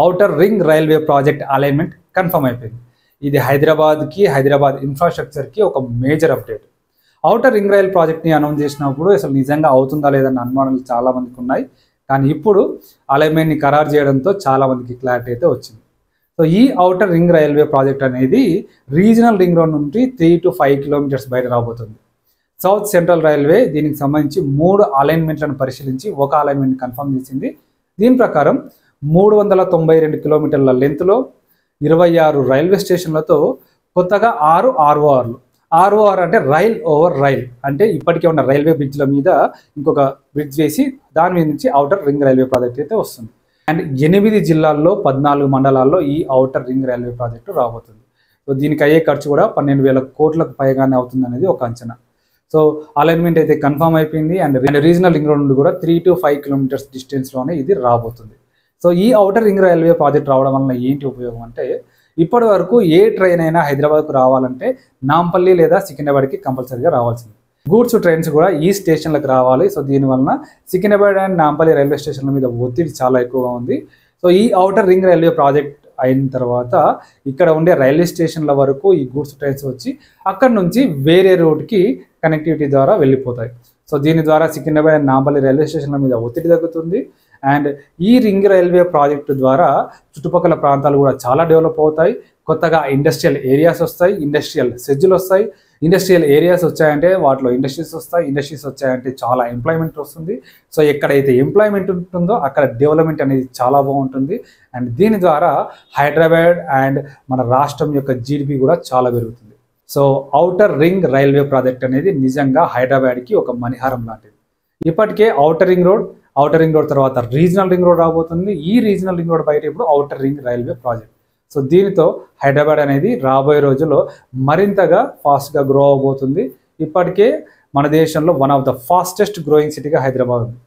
Outer ring railway project alignment confirm అయిపోయింది. ఇది హైదరాబాద్ ఇన్ఫ్రాస్ట్రక్చర్కి ఒక major update. Outer ring rail ప్రాజెక్ట్ని అనౌన్స్ చేసినప్పుడు అసలు నిజంగా అవుతుందా లేదన్న అనుమానాలు చాలామందికి ఉన్నాయి. కానీ ఇప్పుడు అలైన్మెంట్ని ఖరారు చేయడంతో చాలామందికి క్లారిటీ అయితే వచ్చింది. సో ఈ ఔటర్ రింగ్ రైల్వే ప్రాజెక్ట్ అనేది రీజనల్ రింగ్ రోడ్ నుండి 3 to 5 కిలోమీటర్స్ బయట రాబోతుంది. సౌత్ సెంట్రల్ రైల్వే దీనికి సంబంధించి 3 అలైన్మెంట్లను పరిశీలించి ఒక అలైన్మెంట్ కన్ఫర్మ్ చేసింది. దీని ప్రకారం 392 కిలోమీటర్ల లెంత్లో 26 రైల్వే స్టేషన్లతో కొత్తగా 6 RORలు. ROR అంటే రైల్ ఓవర్ రైల్, అంటే ఇప్పటికే ఉన్న రైల్వే బ్రిడ్జ్ల మీద ఇంకొక బ్రిడ్జ్ వేసి దాని మీద నుంచి ఔటర్ రింగ్ రైల్వే ప్రాజెక్ట్ అయితే వస్తుంది. అండ్ 8 జిల్లాల్లో 14 మండలాల్లో ఈ ఔటర్ రింగ్ రైల్వే ప్రాజెక్టు రాబోతుంది. సో దీనికి అయ్యే ఖర్చు కూడా 12,000 కోట్లకు పైగానే అవుతుంది అనేది ఒక అంచనా. సో అలైన్మెంట్ అయితే కన్ఫర్మ్ అయిపోయింది. అండ్ రీజనల్ రింగ్ రోడ్ నుండి కూడా 3 to 5 కిలోమీటర్స్ డిస్టెన్స్లోనే ఇది రాబోతుంది. సో ఈ ఔటర్ రింగ్ రైల్వే ప్రాజెక్ట్ రావడం వలన ఏంటి ఉపయోగం అంటే, ఇప్పటి వరకు ఏ ట్రైన్ అయినా హైదరాబాద్కు రావాలంటే నాంపల్లి లేదా సికింద్రాబాద్కి కంపల్సరీగా రావాల్సింది. గూడ్స్ ట్రైన్స్ కూడా ఈ స్టేషన్లకు రావాలి. సో దీనివలన సికింద్రాబాద్ అండ్ నాంపల్లి రైల్వే స్టేషన్ల మీద ఒత్తిడి చాలా ఎక్కువగా ఉంది. సో ఈ ఔటర్ రింగ్ రైల్వే ప్రాజెక్ట్ అయిన తర్వాత ఇక్కడ ఉండే రైల్వే స్టేషన్ల వరకు ఈ గూడ్స్ ట్రైన్స్ వచ్చి అక్కడ నుంచి వేరే రూట్కి కనెక్టివిటీ ద్వారా వెళ్ళిపోతాయి. సో దీని ద్వారా సికింద్రాబాద్ అండ్ నాంపల్లి రైల్వే స్టేషన్ల మీద ఒత్తిడి తగ్గుతుంది. అండ్ ఈ రింగ్ రైల్వే ప్రాజెక్టు ద్వారా చుట్టుపక్కల ప్రాంతాలు కూడా చాలా డెవలప్ అవుతాయి. కొత్తగా ఇండస్ట్రియల్ ఏరియాస్ వస్తాయి, ఇండస్ట్రియల్ సెజ్లు వస్తాయి. ఇండస్ట్రియల్ ఏరియాస్ వచ్చాయంటే వాటిలో ఇండస్ట్రీస్ వస్తాయి, ఇండస్ట్రీస్ వచ్చాయంటే చాలా ఎంప్లాయ్మెంట్ వస్తుంది. సో ఎక్కడైతే ఎంప్లాయ్మెంట్ ఉంటుందో అక్కడ డెవలప్మెంట్ అనేది చాలా బాగుంటుంది. అండ్ దీని ద్వారా హైదరాబాద్ అండ్ మన రాష్ట్రం యొక్క జీడిపి కూడా చాలా పెరుగుతుంది. So outer ring railway project అనేది నిజంగా హైదరాబాద్కి ఒక మణిహారం లాంటిది. ఇప్పటికే ఔటర్ రింగ్ రోడ్ తర్వాత రీజనల్ రింగ్ రోడ్ రాబోతుంది. ఈ రీజనల్ రింగ్ రోడ్ బయట ఇప్పుడు outer ring railway project. So దీనితో హైదరాబాద్ అనేది రాబోయే రోజుల్లో మరింతగా ఫాస్ట్గా గ్రో అవబోతుంది. ఇప్పటికే మన దేశంలో one of the fastest growing సిటీగా హైదరాబాద్ ఉంది.